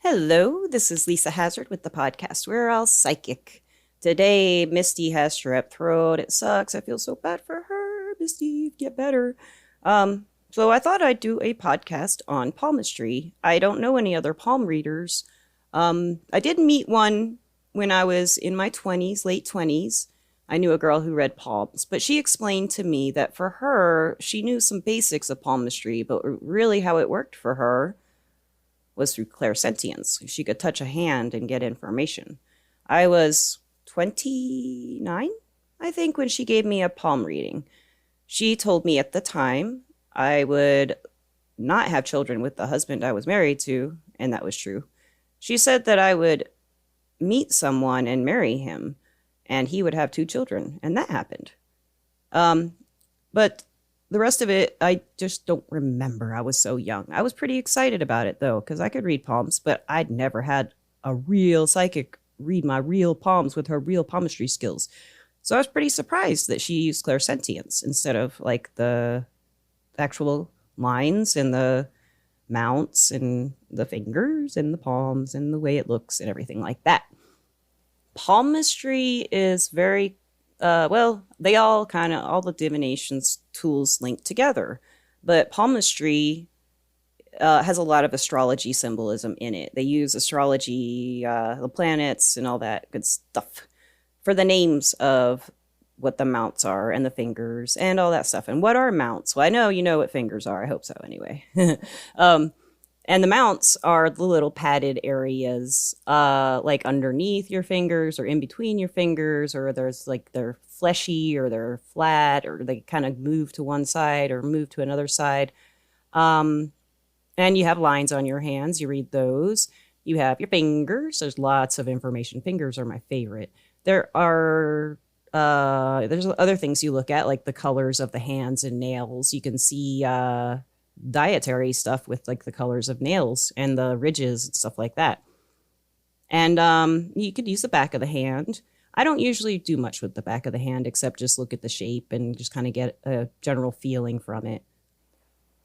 Hello, this is Lisa Hazard with the podcast We're All Psychic. Today, Misty has strep throat. It sucks. I feel so bad for her. Misty, get better. So I thought I'd do a podcast on palmistry. I don't know any other palm readers. I did meet one when I was in my 20s, late 20s. I knew a girl who read palms, but she explained to me that for her, she knew some basics of palmistry, but really how it worked for her was through clairsentience. She could touch a hand and get information. I was 29, I think, when she gave me a palm reading. She told me at the time I would not have children with the husband I was married to, and that was true. She said that I would meet someone and marry him, and he would have 2 children, and that happened. But the rest of it, I just don't remember. I was so young. I was pretty excited about it, though, because I could read palms, but I'd never had a real psychic read my real palms with her real palmistry skills. So I was pretty surprised that she used clairsentience instead of like the actual lines and the mounts and the fingers and the palms and the way it looks and everything like that. Palmistry is very they all all the divinations tools link together, but palmistry has a lot of astrology symbolism in it. They use astrology, the planets and all that good stuff for the names of what the mounts are and the fingers and all that stuff. And what are mounts? Well, I know you know what fingers are. I hope so anyway. And the mounts are the little padded areas, like underneath your fingers or in between your fingers, or there's like they're fleshy or they're flat or they kind of move to one side or move to another side. And you have lines on your hands. You read those. You have your fingers. There's lots of information. Fingers are my favorite. There's other things you look at, like the colors of the hands and nails. You can see dietary stuff with like the colors of nails and the ridges and stuff like that. And you could use the back of the hand. I don't usually do much with the back of the hand except just look at the shape and just kind of get a general feeling from it.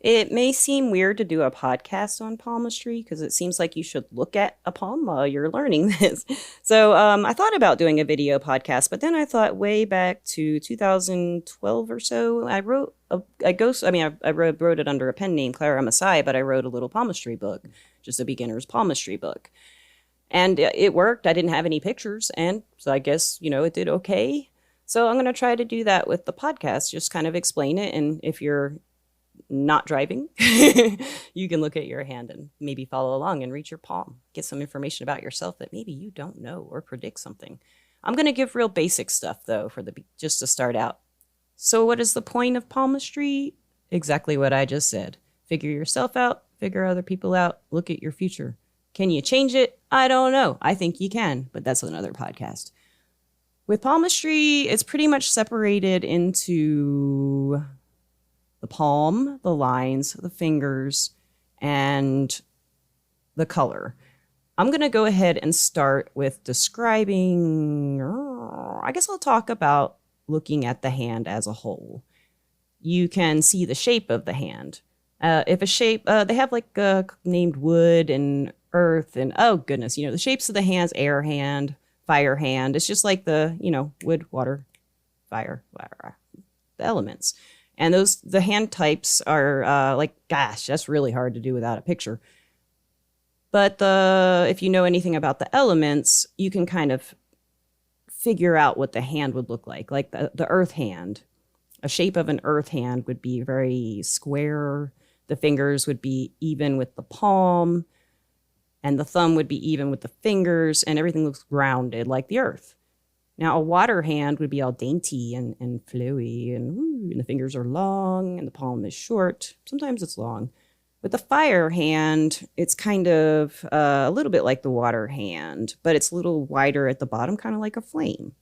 It may seem weird to do a podcast on palmistry because it seems like you should look at a palm while you're learning this. So I thought about doing a video podcast, but then I thought way back to 2012 or so, I wrote it under a pen name, Clara Masai, but I wrote a little palmistry book, just a beginner's palmistry book. And it worked. I didn't have any pictures, and so I guess, it did okay. So I'm going to try to do that with the podcast, just kind of explain it, and if you're not driving, you can look at your hand and maybe follow along and read your palm. Get some information about yourself that maybe you don't know or predict something. I'm going to give real basic stuff, though, just to start out. So what is the point of palmistry? Exactly what I just said. Figure yourself out, figure other people out, look at your future. Can you change it? I don't know. I think you can, but that's another podcast. With palmistry, it's pretty much separated into the palm, the lines, the fingers, and the color. I'm going to go ahead and start with describing, I guess I'll talk about looking at the hand as a whole. You can see the shape of the hand. If a shape, they have like named wood and earth and, oh goodness, the shapes of the hands, air hand, fire hand. It's just like the, wood, water, fire, the elements. And the hand types are gosh, that's really hard to do without a picture. But if you know anything about the elements, you can kind of figure out what the hand would look like. Like the earth hand, a shape of an earth hand would be very square. The fingers would be even with the palm, and the thumb would be even with the fingers, and everything looks grounded like the earth. Now, a water hand would be all dainty and flowy, and the fingers are long, and the palm is short. Sometimes it's long. With the fire hand, it's kind of a little bit like the water hand, but it's a little wider at the bottom, kind of like a flame.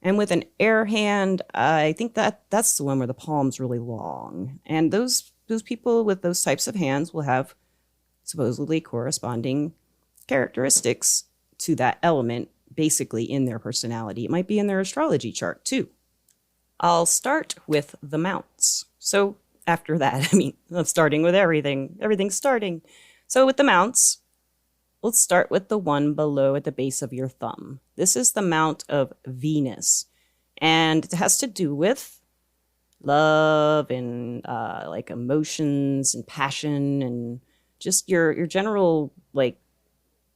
And with an air hand, I think that's the one where the palm's really long. And those people with those types of hands will have supposedly corresponding characteristics to that element, basically in their personality. It might be in their astrology chart too. I'll start with the mounts. So after that, starting with everything's starting. So with the mounts, let's start with the one below at the base of your thumb. This is the Mount of Venus, and it has to do with love and like emotions and passion and just your general like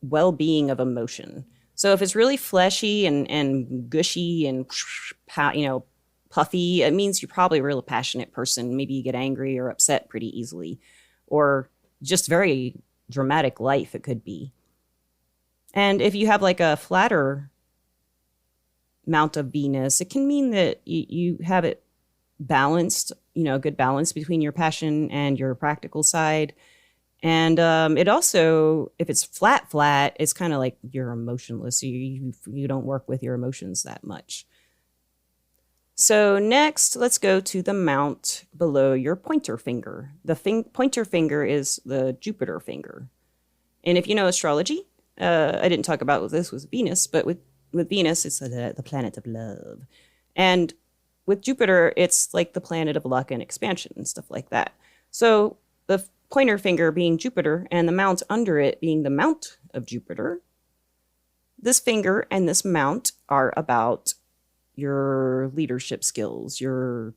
well-being of emotion. So if it's really fleshy and gushy and puffy, it means you're probably a real passionate person. Maybe you get angry or upset pretty easily, or just very dramatic life it could be. And if you have like a flatter Mount of Venus, it can mean that you have it balanced, a good balance between your passion and your practical side. And it also, if it's flat, it's kind of like you're emotionless. You don't work with your emotions that much. So next, let's go to the mount below your pointer finger. The pointer finger is the Jupiter finger. And if you know astrology, I didn't talk about this with Venus, but with Venus, it's the planet of love. And with Jupiter, it's like the planet of luck and expansion and stuff like that. So the pointer finger being Jupiter and the mount under it being the Mount of Jupiter, this finger and this mount are about your leadership skills, your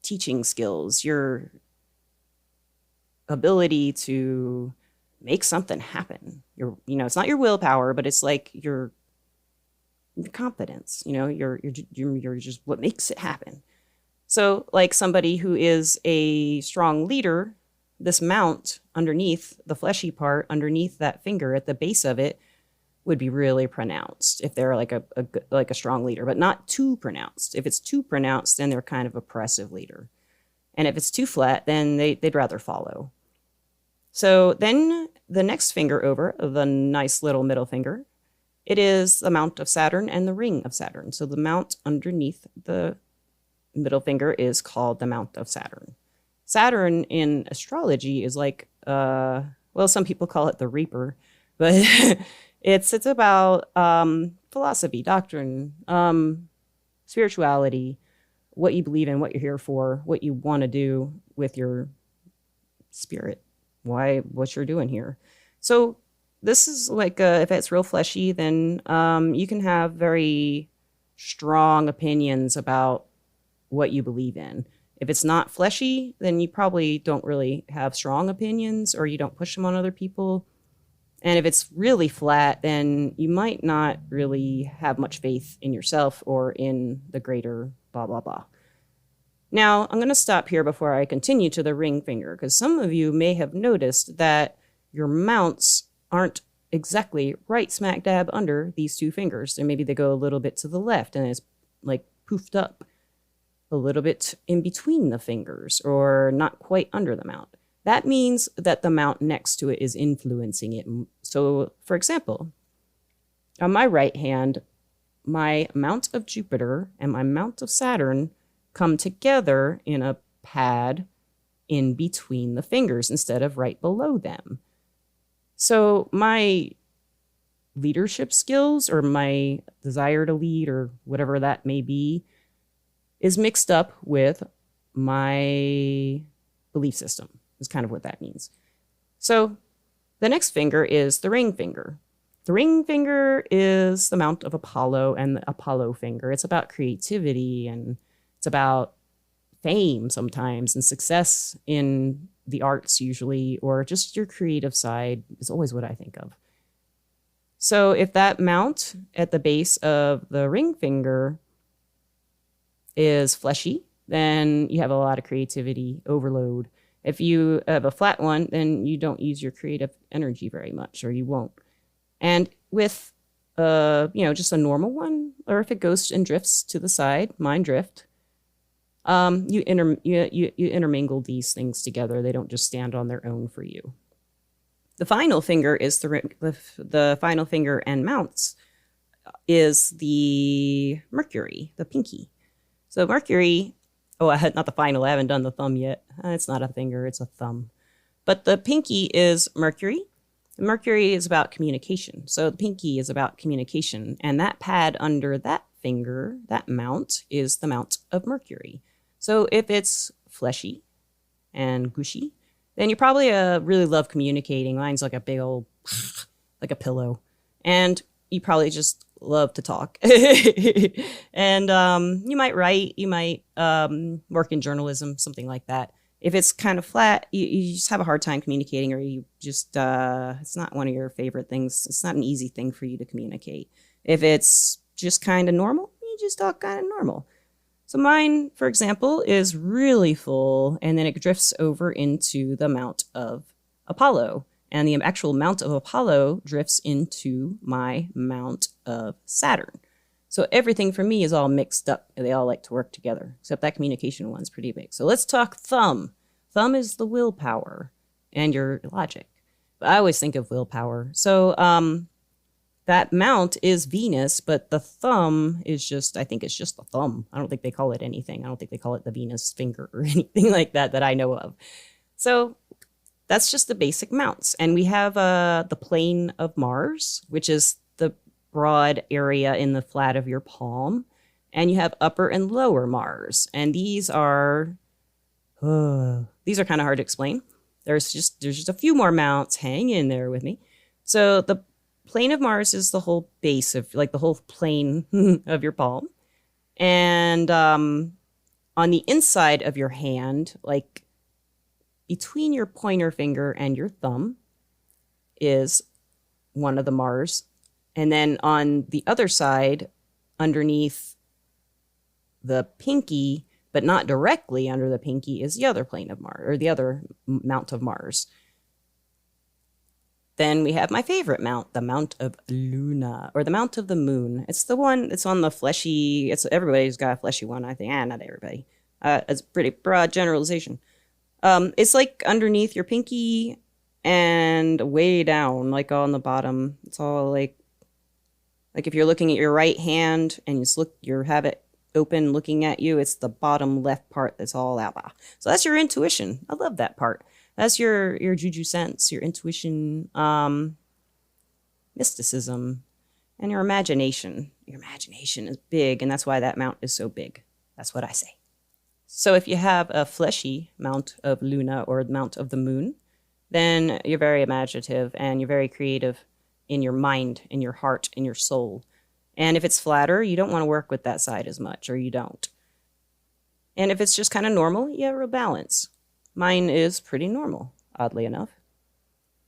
teaching skills, your ability to make something happen. It's not your willpower, but it's like your confidence. You're just what makes it happen. So like somebody who is a strong leader, this mount underneath the fleshy part, underneath that finger at the base of it, would be really pronounced if they're like a strong leader, but not too pronounced. If it's too pronounced, then they're kind of oppressive leader. And if it's too flat, then they'd rather follow. So then the next finger over, the nice little middle finger, it is the Mount of Saturn and the ring of Saturn. So the mount underneath the middle finger is called the Mount of Saturn. Saturn in astrology is like, some people call it the Reaper, but it's about philosophy, doctrine, spirituality, what you believe in, what you're here for, what you want to do with your spirit, what you're doing here. So this is like, if it's real fleshy, then you can have very strong opinions about what you believe in. If it's not fleshy, then you probably don't really have strong opinions, or you don't push them on other people. And if it's really flat, then you might not really have much faith in yourself or in the greater blah, blah, blah. Now, I'm going to stop here before I continue to the ring finger, because some of you may have noticed that your mounts aren't exactly right smack dab under these two fingers. And maybe they go a little bit to the left and it's like poofed up a little bit in between the fingers, or not quite under the mount. That means that the mount next to it is influencing it. So, for example, on my right hand, my Mount of Jupiter and my Mount of Saturn come together in a pad in between the fingers instead of right below them. So my leadership skills, or my desire to lead, or whatever that may be, is mixed up with my belief system, is kind of what that means. So the next finger is the ring finger. The ring finger is the Mount of Apollo and the Apollo finger. It's about creativity, and it's about fame sometimes, and success in the arts usually, or just your creative side is always what I think of. So if that mount at the base of the ring finger is fleshy, then you have a lot of creativity overload. If you have a flat one, then you don't use your creative energy very much, or you won't. And with just a normal one, or if it goes and drifts to the side, mine drift, you intermingle these things together. They don't just stand on their own for you. The final finger is the final finger and mounts is the Mercury, the pinky. So Mercury, not the final, I haven't done the thumb yet. It's not a finger, it's a thumb. But the pinky is Mercury. Mercury is about communication. So the pinky is about communication. And that pad under that finger, that mount, is the Mount of Mercury. So if it's fleshy and gushy, then you probably really love communicating. Mine's like a big old like a pillow. And you probably just love to talk. And you might write, you might work in journalism, something like that. If it's kind of flat, you just have a hard time communicating, or you just, it's not one of your favorite things. It's not an easy thing for you to communicate. If it's just kind of normal, you just talk kind of normal. So mine, for example, is really full, and then it drifts over into the Mount of Apollo. And the actual Mount of Apollo drifts into my Mount of Saturn. So everything for me is all mixed up. They all like to work together, except that communication one's pretty big. So let's talk thumb. Thumb is the willpower and your logic. But I always think of willpower. So that mount is Venus, but the thumb is just, I think it's just the thumb. I don't think they call it anything. I don't think they call it the Venus finger or anything like that that I know of. So that's just the basic mounts. And we have the plane of Mars, which is the broad area in the flat of your palm. And you have upper and lower Mars. And these are kind of hard to explain. There's just a few more mounts. Hang in there with me. So the plane of Mars is the whole base of, like, the whole plane of your palm. And on the inside of your hand, like between your pointer finger and your thumb, is one of the Mars. And then on the other side, underneath the pinky, but not directly under the pinky, is the other plane of Mars, or the other mount of Mars. Then we have my favorite mount, the Mount of Luna, or the Mount of the Moon. It's the one that's on the fleshy, everybody's got a fleshy one, I think. Not everybody. It's a pretty broad generalization. It's like underneath your pinky and way down, like on the bottom. It's all like if you're looking at your right hand and you have it open looking at you, it's the bottom left part that's all out. So that's your intuition. I love that part. That's your juju sense, your intuition, mysticism, and your imagination. Your imagination is big, and that's why that mount is so big. That's what I say. So if you have a fleshy Mount of Luna or Mount of the Moon, then you're very imaginative and you're very creative in your mind, in your heart, in your soul. And if it's flatter, you don't want to work with that side as much, or you don't. And if it's just kind of normal, you have real balance. Mine is pretty normal, oddly enough.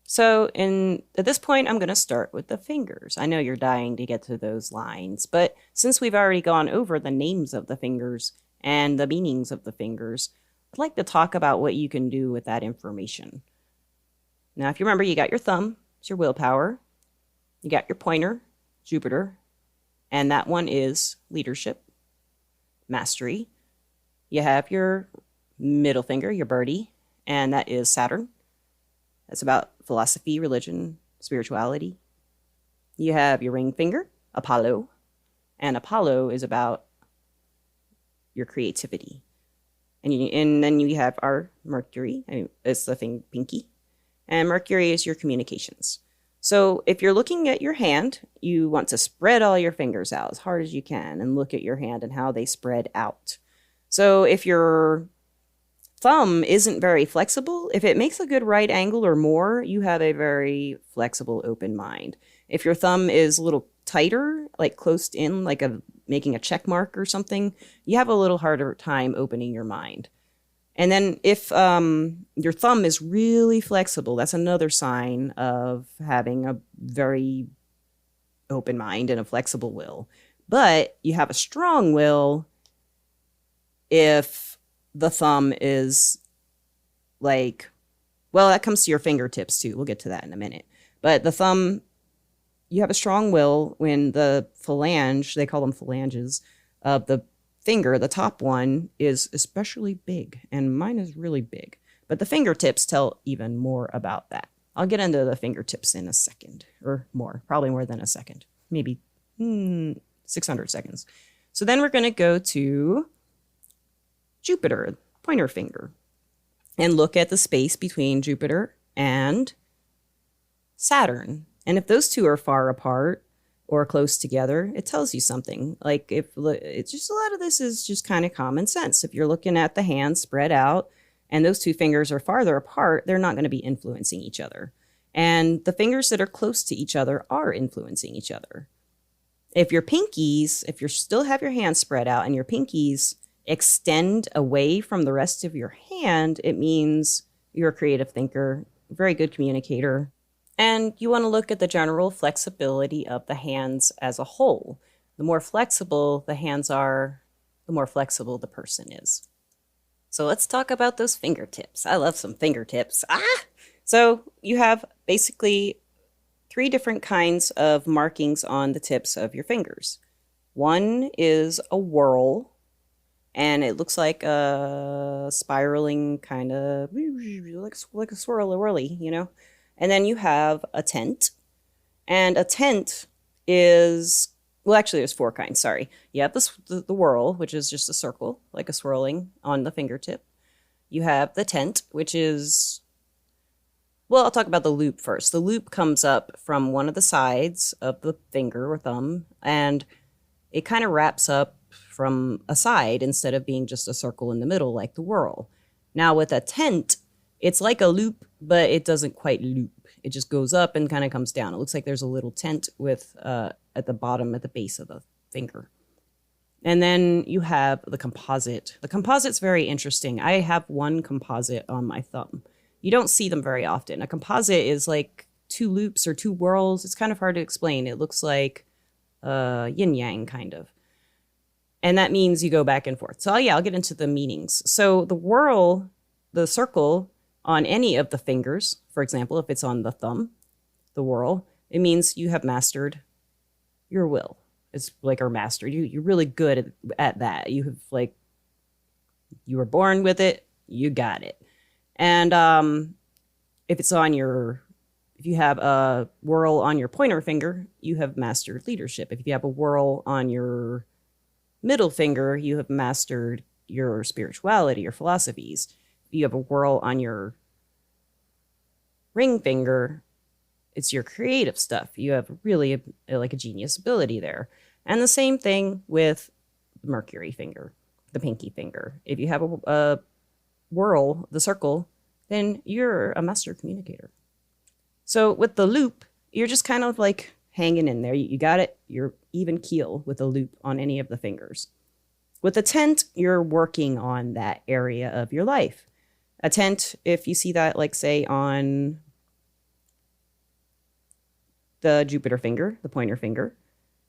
So at this point, I'm going to start with the fingers. I know you're dying to get to those lines, but since we've already gone over the names of the fingers and the meanings of the fingers, I'd like to talk about what you can do with that information. Now, if you remember, you got your thumb, it's your willpower. You got your pointer, Jupiter, and that one is leadership, mastery. You have your middle finger, your birdie, and that is Saturn. That's about philosophy, religion, spirituality. You have your ring finger, Apollo, and Apollo is about your creativity. And then you have our Mercury, it's the thing, pinky, and Mercury is your communications. So if you're looking at your hand, you want to spread all your fingers out as hard as you can and look at your hand and how they spread out. So if your thumb isn't very flexible, if it makes a good right angle or more, you have a very flexible, open mind. If your thumb is a little tighter, like closed in, like making a check mark or something, you have a little harder time opening your mind. And then if your thumb is really flexible, that's another sign of having a very open mind and a flexible will. But you have a strong will if the thumb is like, well, that comes to your fingertips too. We'll get to that in a minute. But the thumb, you have a strong will when the phalange, they call them phalanges, of the finger, the top one, is especially big, and mine is really big. But the fingertips tell even more about that. I'll get into the fingertips in a second, or more, probably more than a second, maybe 600 seconds. So then we're going to go to Jupiter, pointer finger, and look at the space between Jupiter and Saturn. And if those two are far apart or close together, it tells you something. Like, if it's just, a lot of this is just kind of common sense. If you're looking at the hand spread out and those two fingers are farther apart, they're not going to be influencing each other. And the fingers that are close to each other are influencing each other. If you still have your hands spread out and your pinkies extend away from the rest of your hand, it means you're a creative thinker, very good communicator. And you want to look at the general flexibility of the hands as a whole. The more flexible the hands are, the more flexible the person is. So let's talk about those fingertips. I love some fingertips. So you have basically 3 different kinds of markings on the tips of your fingers. One is a whorl, and it looks like a spiraling kind of, like a swirly, you know? And then you have a tent, and a tent is, well, actually there's 4 kinds, sorry. You have the whorl, which is just a circle, like a swirling on the fingertip. You have the tent, which is, well, I'll talk about the loop first. The loop comes up from one of the sides of the finger or thumb, and it kind of wraps up from a side instead of being just a circle in the middle like the whorl. Now with a tent, it's like a loop, but it doesn't quite loop. It just goes up and kind of comes down. It looks like there's a little tent with at the bottom, at the base of the finger. And then you have the composite. The composite's very interesting. I have one composite on my thumb. You don't see them very often. A composite is like 2 loops or 2 whorls. It's kind of hard to explain. It looks like yin-yang kind of. And that means you go back and forth. So yeah, I'll get into the meanings. So the whorl, the circle on any of the fingers, for example, if it's on the thumb, the whorl, it means you have mastered your will. It's like, or mastered. You're really good at that. You have like, you were born with it, you got it. And if you have a whorl on your pointer finger, you have mastered leadership. If you have a whorl on your middle finger, you have mastered your spirituality, your philosophies. If you have a whorl on your ring finger, it's your creative stuff. You have really like a genius ability there. And the same thing with the Mercury finger, the pinky finger. If you have a whorl, the circle, then you're a master communicator. So with the loop, you're just kind of like hanging in there. You got it. You're even keel with a loop on any of the fingers. With a tent, you're working on that area of your life. A tent, if you see that, like say on the Jupiter finger, the pointer finger,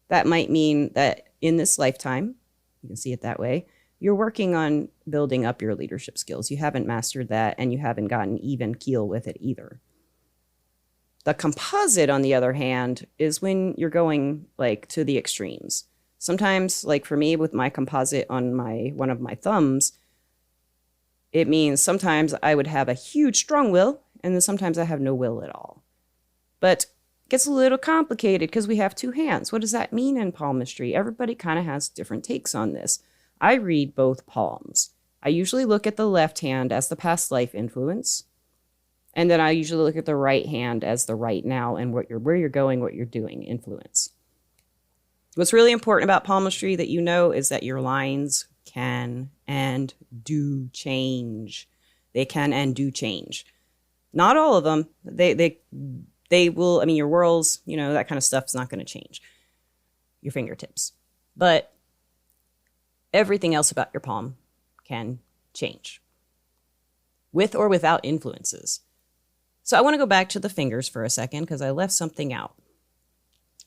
that might mean that in this lifetime, you can see it that way, you're working on building up your leadership skills. You haven't mastered that, and you haven't gotten even keel with it either. The composite, on the other hand, is when you're going like to the extremes. Sometimes, like for me with my composite on one of my thumbs, it means sometimes I would have a huge strong will, and then sometimes I have no will at all. But it gets a little complicated because we have 2 hands. What does that mean in palmistry? Everybody kind of has different takes on this. I read both palms. I usually look at the left hand as the past life influence, and then I usually look at the right hand as the right now and where you're going, what you're doing influence. What's really important about palmistry that you know is that your lines can and do change. They can and do change. Not all of them. They will, I mean, your whorls, you know, that kind of stuff is not going to change. Your fingertips. But everything else about your palm can change. With or without influences. So I want to go back to the fingers for a second because I left something out.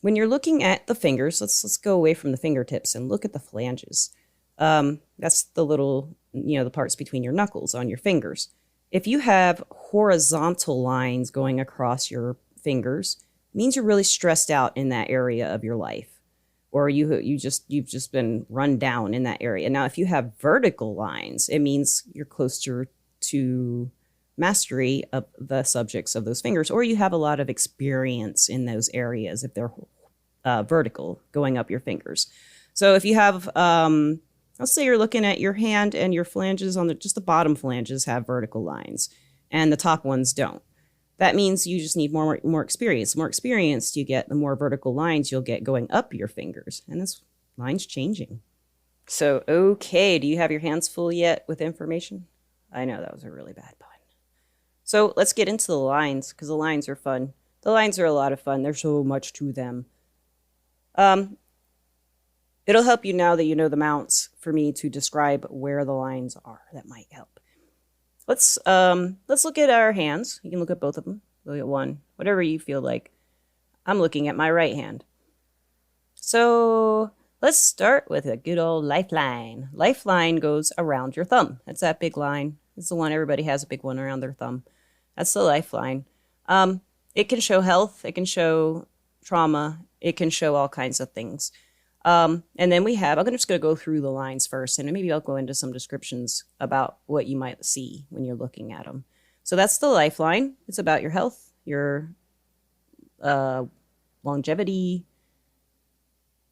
When you're looking at the fingers, let's go away from the fingertips and look at the phalanges. That's the little, you know, the parts between your knuckles on your fingers. If you have horizontal lines going across your fingers, it means you're really stressed out in that area of your life, or you've just been run down in that area. Now, if you have vertical lines, it means you're closer to mastery of the subjects of those fingers, or you have a lot of experience in those areas if they're vertical going up your fingers. So if you have, let's say you're looking at your hand and your phalanges on just the bottom phalanges have vertical lines and the top ones don't. That means you just need more experience. The more experience you get, the more vertical lines you'll get going up your fingers. And this line's changing. So, okay, do you have your hands full yet with information? I know that was a really bad pun. So let's get into the lines because the lines are fun. The lines are a lot of fun. There's so much to them. Um, it'll help you now that you know the mounts for me to describe where the lines are. That might help. Let's look at our hands. You can look at both of them. Look at one, whatever you feel like. I'm looking at my right hand. So let's start with a good old lifeline. Lifeline goes around your thumb. That's that big line. It's the one everybody has a big one around their thumb. That's the lifeline. It can show health. It can show trauma. It can show all kinds of things. And then we have, I'm just going to go through the lines first, and maybe I'll go into some descriptions about what you might see when you're looking at them. So that's the lifeline. It's about your health, your longevity,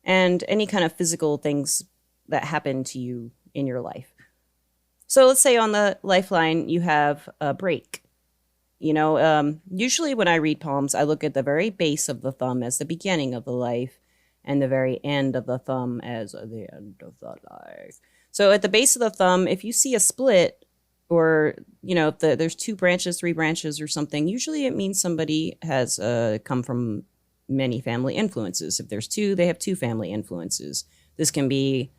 and any kind of physical things that happen to you in your life. So let's say on the lifeline, you have a break. You know, usually when I read palms, I look at the very base of the thumb as the beginning of the life and the very end of the thumb as the end of the life. So at the base of the thumb, if you see a split or, you know, if there's 2 branches, 3 branches or something, usually it means somebody has come from many family influences. If there's 2, they have 2 family influences. This can be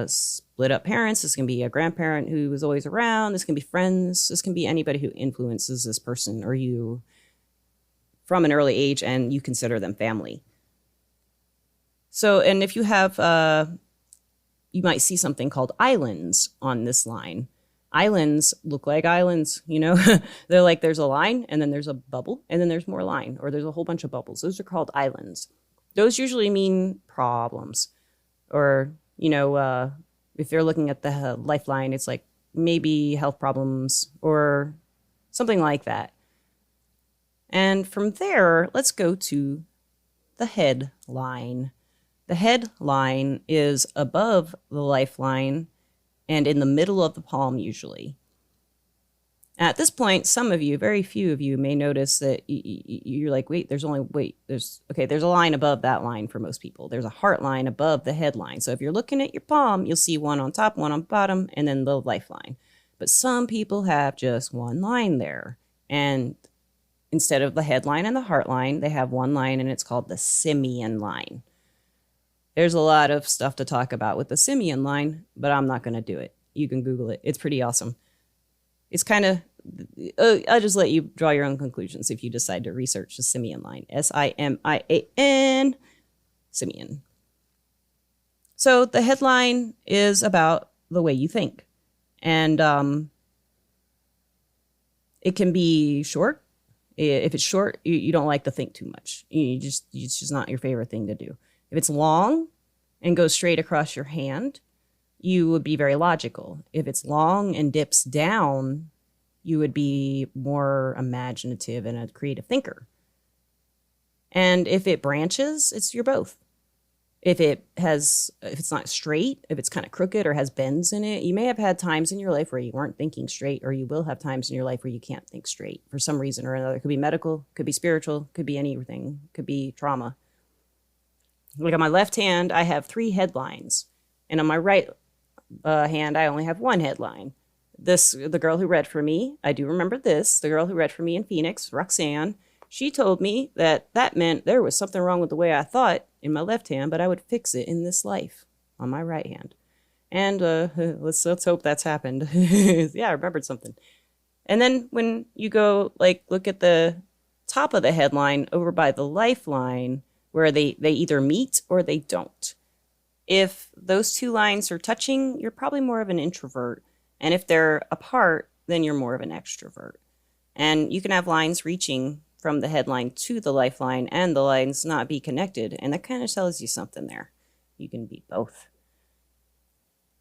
split up parents. This can be a grandparent who was always around. This can be friends. This can be anybody who influences this person or you from an early age and you consider them family. So, and if you have, you might see something called islands on this line. Islands look like islands, you know, they're like there's a line and then there's a bubble and then there's more line or there's a whole bunch of bubbles. Those are called islands. Those usually mean problems or, you know, if you're looking at the lifeline, it's like maybe health problems or something like that. And from there, let's go to the headline. The headline is above the lifeline and in the middle of the palm usually. At this point, some of you, very few of you, may notice that you're like, there's a line above that line for most people. There's a heart line above the headline. So if you're looking at your palm, you'll see one on top, one on bottom, and then the lifeline. But some people have just one line there. And instead of the headline and the heart line, they have one line, and it's called the simian line. There's a lot of stuff to talk about with the simian line, but I'm not going to do it. You can Google it. It's pretty awesome. It's kind of, I'll just let you draw your own conclusions if you decide to research the simian line. S-I-M-I-A-N, simian. So the headline is about the way you think. And it can be short. If it's short, you don't like to think too much. It's just not your favorite thing to do. If it's long and goes straight across your hand, you would be very logical. If it's long and dips down, you would be more imaginative and a creative thinker. And if it branches, you're both. If it's not straight, if it's kind of crooked or has bends in it, you may have had times in your life where you weren't thinking straight, or you will have times in your life where you can't think straight for some reason or another. It could be medical, could be spiritual, could be anything, could be trauma. Like on my left hand, I have 3 headlines. And on my right hand, I only have 1 headline. The girl who read for me, I do remember this, the girl who read for me in Phoenix, Roxanne, she told me that meant there was something wrong with the way I thought in my left hand, but I would fix it in this life on my right hand. And let's hope that's happened. Yeah, I remembered something. And then when you go look at the top of the headline over by the lifeline, where they either meet or they don't. If those 2 lines are touching, you're probably more of an introvert. And if they're apart, then you're more of an extrovert. And you can have lines reaching from the headline to the lifeline and the lines not be connected. And that kind of tells you something there. You can be both.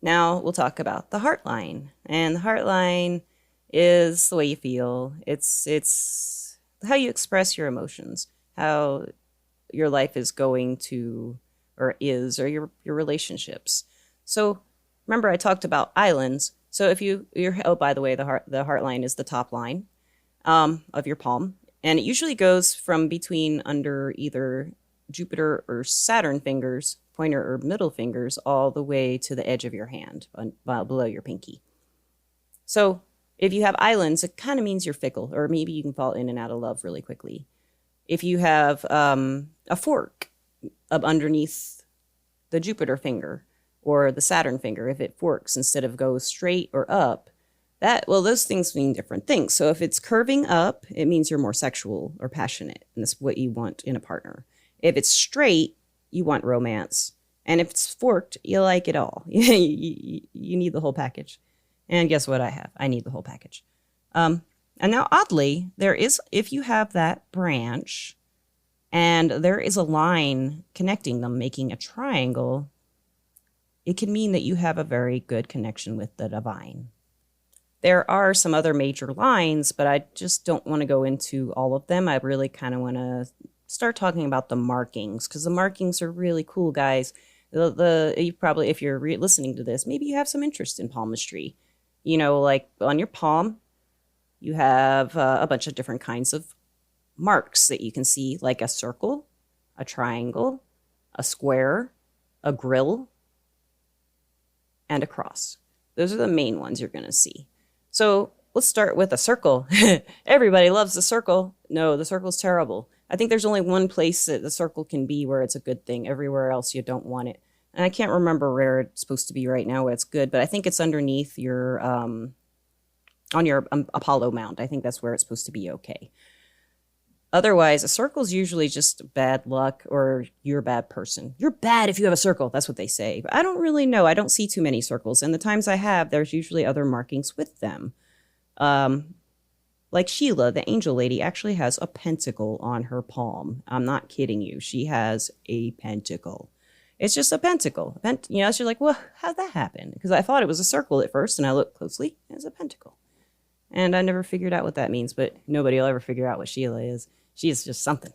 Now we'll talk about the heart line. And the heart line is the way you feel. It's how you express your emotions, how your life is going to, or your relationships. So remember I talked about islands. So if by the way, the heart line is the top line of your palm. And it usually goes from between under either Jupiter or Saturn fingers, pointer or middle fingers, all the way to the edge of your hand below your pinky. So If you have islands, it kind of means you're fickle, or maybe you can fall in and out of love really quickly. If you have a fork up underneath the Jupiter finger or the Saturn finger, if it forks instead of goes straight or up, those things mean different things. So if it's curving up, it means you're more sexual or passionate, and that's what you want in a partner. If it's straight, you want romance. And if it's forked, you like it all. You need the whole package. And guess what I have? I need the whole package. And now, oddly, if you have that branch and there is a line connecting them, making a triangle, it can mean that you have a very good connection with the divine. There are some other major lines, but I just don't want to go into all of them. I really kind of want to start talking about the markings, because the markings are really cool, guys. You probably, if you're listening to this, maybe you have some interest in palmistry. Like on your palm, you have a bunch of different kinds of marks that you can see, like a circle, a triangle, a square, a grill, and a cross. Those are the main ones you're going to see. So let's start with a circle. Everybody loves the circle. No, the circle's terrible. I think there's only one place that the circle can be where it's a good thing. Everywhere else, you don't want it. And I can't remember where it's supposed to be right now where it's good, but I think it's underneath your, on your Apollo mount. I think that's where it's supposed to be okay. Otherwise, a circle's usually just bad luck, or you're a bad person. You're bad if you have a circle. That's what they say. But I don't really know. I don't see too many circles. And the times I have, there's usually other markings with them. Like Sheila, the angel lady, actually has a pentacle on her palm. I'm not kidding you. She has a pentacle. It's just a pentacle. She's like, well, how'd that happen? Because I thought it was a circle at first, and I looked closely. It's a pentacle. And I never figured out what that means, but nobody will ever figure out what Sheila is. She is just something.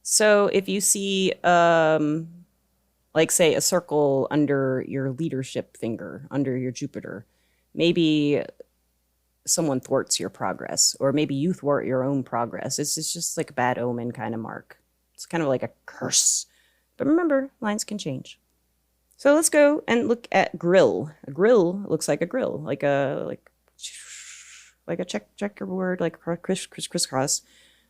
So if you see, like, say, a circle under your leadership finger, under your Jupiter, maybe someone thwarts your progress, or maybe you thwart your own progress. It's just like a bad omen kind of mark. It's kind of like a curse. But remember, lines can change. So let's go and look at grill. A grill looks like a grill, like a checkerboard, like crisscross.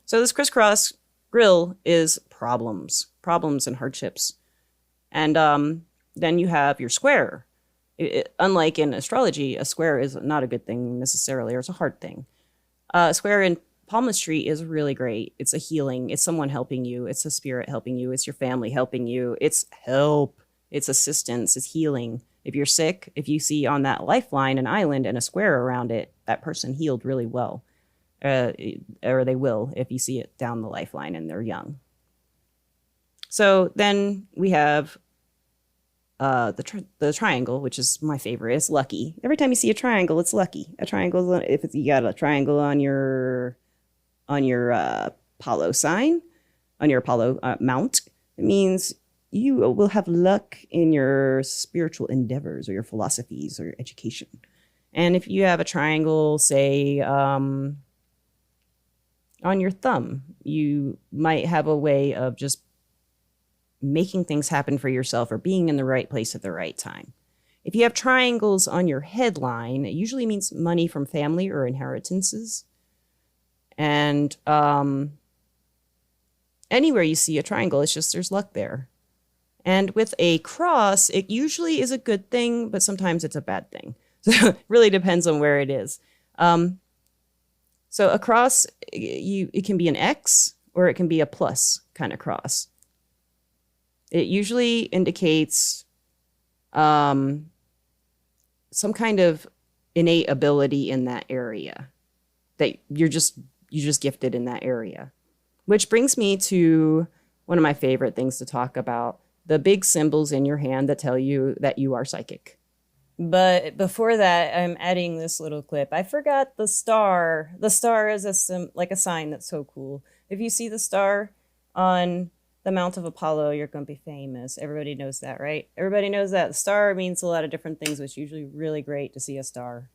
So this crisscross grill is problems and hardships. And then you have your square. Unlike in astrology, a square is not a good thing necessarily, or it's a hard thing. A square in palmistry is really great. It's a healing. It's someone helping you. It's a spirit helping you. It's your family helping you. It's help. It's assistance. It's healing. If you're sick, if you see on that lifeline an island and a square around it, that person healed really well. Or they will if you see it down the lifeline and they're young. So then we have the triangle, which is my favorite. It's lucky. Every time you see a triangle, it's lucky. A triangle, if you got a triangle on your Apollo sign, on your Apollo mount, it means you will have luck in your spiritual endeavors or your philosophies or your education. And if you have a triangle, say, on your thumb, you might have a way of just making things happen for yourself or being in the right place at the right time. If you have triangles on your headline, it usually means money from family or inheritances. And anywhere you see a triangle, it's just there's luck there. And with a cross, it usually is a good thing, but sometimes it's a bad thing. So it really depends on where it is. So a cross, it can be an X or it can be a plus kind of cross. It usually indicates some kind of innate ability in that area, that you're just gifted in that area. Which brings me to one of my favorite things to talk about, the big symbols in your hand that tell you that you are psychic. But before that, I'm adding this little clip. I forgot the star. The star is like a sign that's so cool. If you see the star on the Mount of Apollo, you're going to be famous. Everybody knows that, right? Everybody knows that. The star means a lot of different things, but it's usually really great to see a star.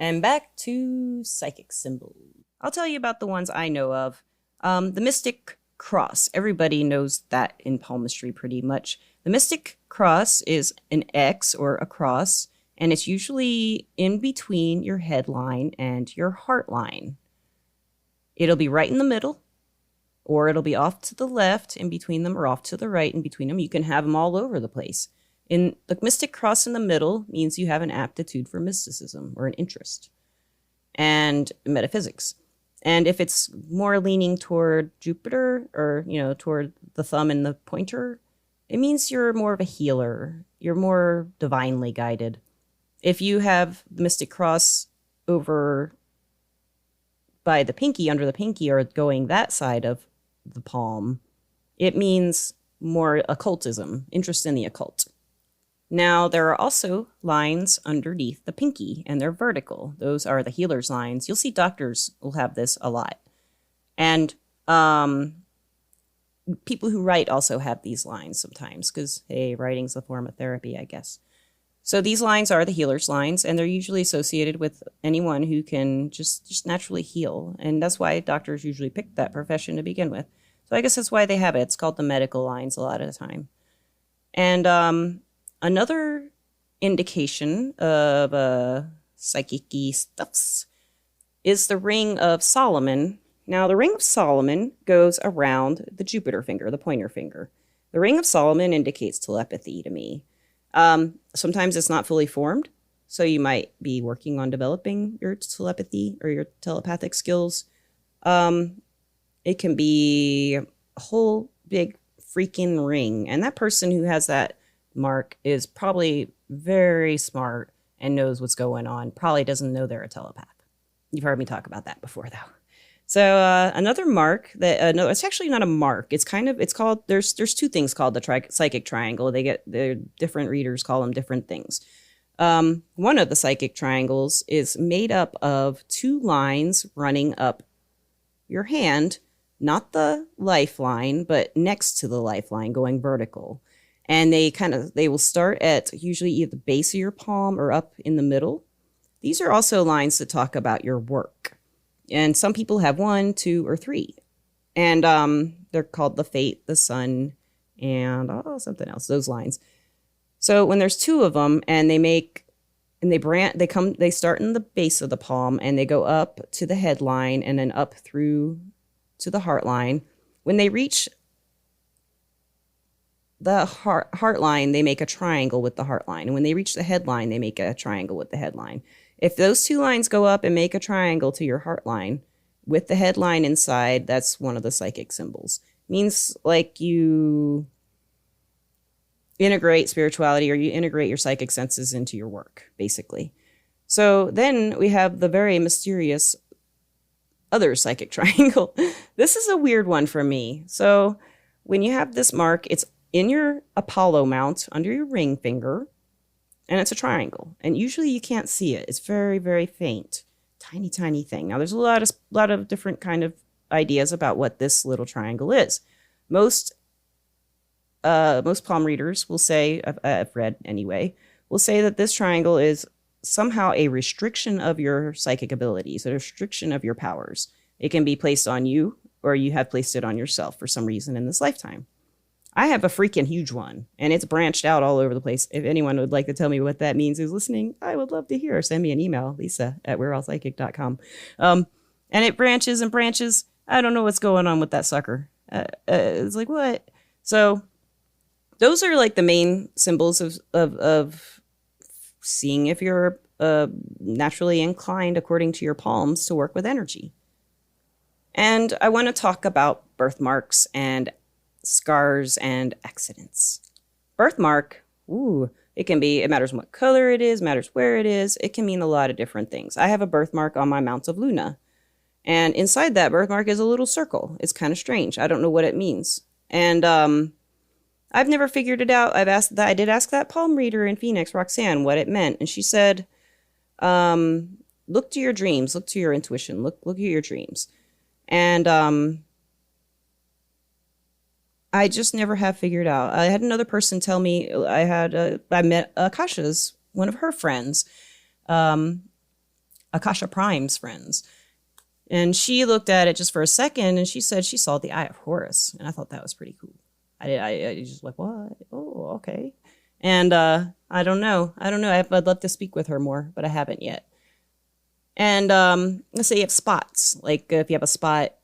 And back to psychic symbols. I'll tell you about the ones I know of. The mystic cross. Everybody knows that in palmistry pretty much. The mystic cross is an X or a cross, And it's usually in between your headline and your heart line. It'll be right in the middle, or it'll be off to the left in between them, or off to the right in between them. You can have them all over the place. In the mystic cross in the middle means you have an aptitude for mysticism or an interest and metaphysics. And if it's more leaning toward Jupiter, or, toward the thumb and the pointer, it means you're more of a healer. You're more divinely guided. If you have the mystic cross over by the pinky, under the pinky, or going that side of the palm, it means more occultism, interest in the occult. Now, there are also lines underneath the pinky, and they're vertical. Those are the healer's lines. You'll see doctors will have this a lot. And people who write also have these lines sometimes, because, hey, writing's a form of therapy, I guess. So these lines are the healer's lines, and they're usually associated with anyone who can just naturally heal. And that's why doctors usually pick that profession to begin with. So I guess that's why they have it. It's called the medical lines a lot of the time. And another indication of psychic-y stuffs is the Ring of Solomon. Now, the Ring of Solomon goes around the Jupiter finger, the pointer finger. The Ring of Solomon indicates telepathy to me. Sometimes it's not fully formed, so you might be working on developing your telepathy or your telepathic skills. It can be a whole big freaking ring, and that person who has that mark is probably very smart and knows what's going on. Probably doesn't know they're a telepath. You've heard me talk about that before, though. So another mark that no, it's actually not a mark. It's called. There's two things called the psychic triangle. They're different readers call them different things. One of the psychic triangles is made up of two lines running up your hand, not the lifeline, but next to the lifeline, going vertical. And they will start at usually either the base of your palm or up in the middle. These are also lines that talk about your work. And some people have 1, 2, or 3. And they're called the Fate, the Sun, and something else, those lines. So when there's 2 of them, and they start in the base of the palm, and they go up to the headline, and then up through to the heart line. When they reach the heart line, they make a triangle with the heart line. And when they reach the headline, they make a triangle with the headline. If those 2 lines go up and make a triangle to your heart line with the headline inside, that's one of the psychic symbols. It means like you integrate spirituality, or you integrate your psychic senses into your work, basically. So then we have the very mysterious other psychic triangle. This is a weird one for me. So when you have this mark, it's in your Apollo mount under your ring finger, and it's a triangle. And usually you can't see it. It's very, very faint. Tiny, tiny thing. Now, there's a lot of different kind of ideas about what this little triangle is. Most palm readers will say, I've read anyway, will say that this triangle is somehow a restriction of your psychic abilities, a restriction of your powers. It can be placed on you, or you have placed it on yourself for some reason in this lifetime. I have a freaking huge one, and it's branched out all over the place. If anyone would like to tell me what that means who's listening, I would love to hear. Send me an email, lisa@we'reallpsychic.com. And it branches and branches. I don't know what's going on with that sucker. It's like, what? So those are like the main symbols of seeing if you're naturally inclined, according to your palms, to work with energy. And I want to talk about birthmarks and scars and accidents. Birthmark, it matters what color it is, matters where it is. It can mean a lot of different things. I have a birthmark on my Mount of Luna, and inside that birthmark is a little circle. It's kind of strange. I don't know what it means. And I've never figured it out. I did ask that palm reader in Phoenix, Roxanne, what it meant. And she said, look to your dreams, look to your intuition, look at your dreams. And I just never have figured out. I had another person tell me I met Akasha's, one of her friends, Akasha Prime's friends. And she looked at it just for a second, and she said she saw the Eye of Horus. And I thought that was pretty cool. I just like, what? Oh, okay. And I don't know. I'd love to speak with her more, but I haven't yet. And let's say you have spots. Like if you have a spot,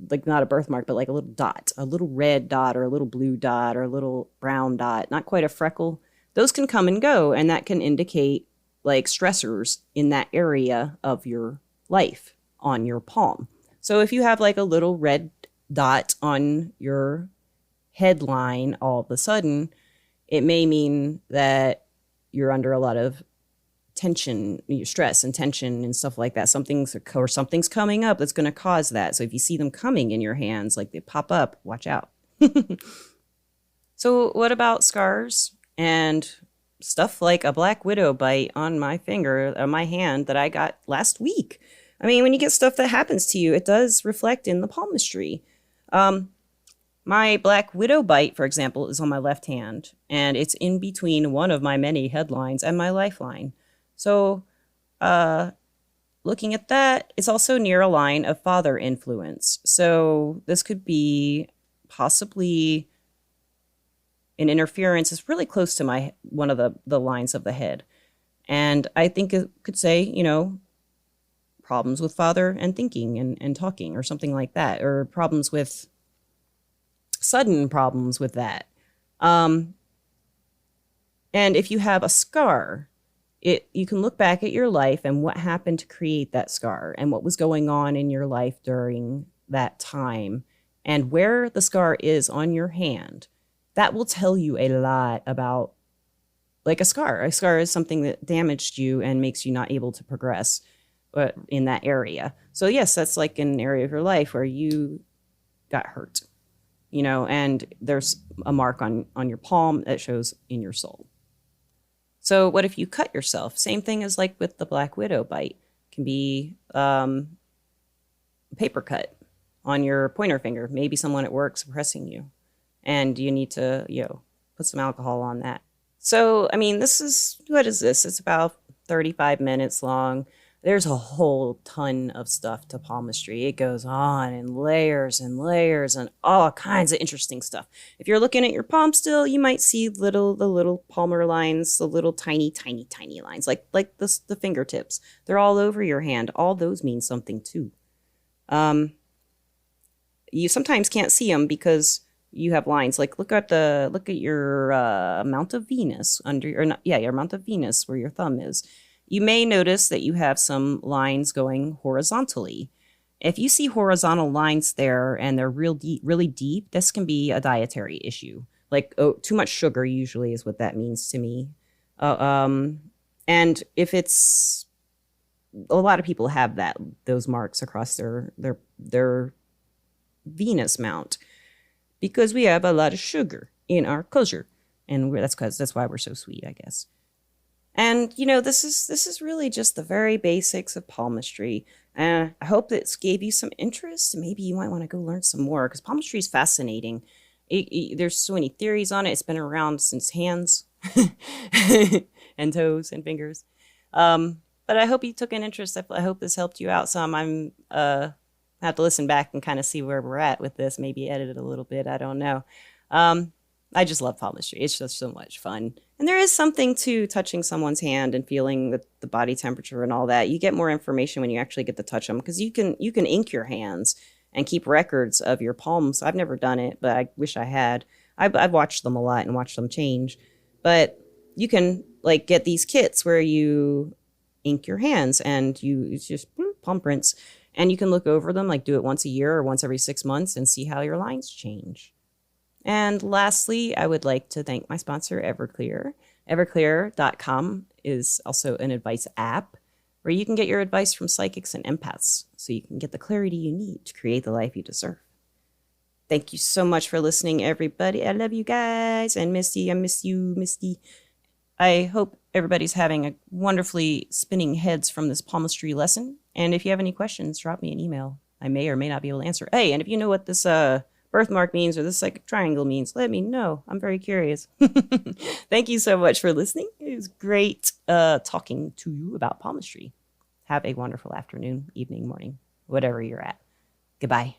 like not a birthmark, but like a little dot, a little red dot or a little blue dot or a little brown dot, not quite a freckle. Those can come and go, and that can indicate like stressors in that area of your life on your palm. So if you have like a little red dot on your headline all of a sudden, it may mean that you're under a lot of tension, stress and tension and stuff like that. Something's coming up that's going to cause that. So if you see them coming in your hands, like they pop up, watch out. So what about scars and stuff like a black widow bite on my finger, on my hand that I got last week? I mean, when you get stuff that happens to you, it does reflect in the palmistry. My black widow bite, for example, is on my left hand, and it's in between one of my many headlines and my lifeline. So, looking at that, it's also near a line of father influence. So this could be possibly an interference. It's really close to one of the lines of the head. And I think it could say, problems with father and thinking and talking or something like that, or sudden problems with that. And if you have a scar, you can look back at your life and what happened to create that scar and what was going on in your life during that time and where the scar is on your hand. That will tell you a lot about like a scar. A scar is something that damaged you and makes you not able to progress in that area. So yes, that's like an area of your life where you got hurt, and there's a mark on your palm that shows in your soul. So what if you cut yourself? Same thing as like with the black widow bite. It can be a paper cut on your pointer finger. Maybe someone at work suppressing you, and you need to, put some alcohol on that. So, I mean, what is this? It's about 35 minutes long. There's a whole ton of stuff to palmistry. It goes on in layers and layers and all kinds of interesting stuff. If you're looking at your palm still, you might see the little palmar lines, the little tiny, tiny, tiny lines, like the fingertips. They're all over your hand. All those mean something too. You sometimes can't see them because you have lines. Like look at your mount of Venus your mount of Venus where your thumb is. You may notice that you have some lines going horizontally. If you see horizontal lines there and they're really deep, this can be a dietary issue. Like too much sugar usually is what that means to me. And if it's a lot of people have those marks across their Venus mount because we have a lot of sugar in our culture, and that's why we're so sweet, I guess. And, this is really just the very basics of palmistry. And I hope that gave you some interest. Maybe you might want to go learn some more because palmistry is fascinating. There's so many theories on it. It's been around since hands and toes and fingers. But I hope you took an interest. I hope this helped you out some. I have to listen back and kind of see where we're at with this. Maybe edit it a little bit. I don't know. I just love palmistry. It's just so much fun. And there is something to touching someone's hand and feeling the body temperature and all that. You get more information when you actually get to touch them because you can ink your hands and keep records of your palms. I've never done it, but I wish I had. I've watched them a lot and watched them change. But you can like get these kits where you ink your hands and it's just palm prints. And you can look over them, like do it once a year or once every 6 months and see how your lines change. And lastly, I would like to thank my sponsor, Everclear. Everclear.com is also an advice app where you can get your advice from psychics and empaths so you can get the clarity you need to create the life you deserve. Thank you so much for listening, everybody. I love you guys. And Misty, I miss you, Misty. I hope everybody's having a wonderfully spinning heads from this palmistry lesson. And if you have any questions, drop me an email. I may or may not be able to answer. Hey, and if you know what this birthmark means or this psychic triangle means, let me know. I'm very curious. Thank you so much for listening. It was great talking to you about palmistry. Have a wonderful afternoon, evening, morning, whatever you're at. Goodbye.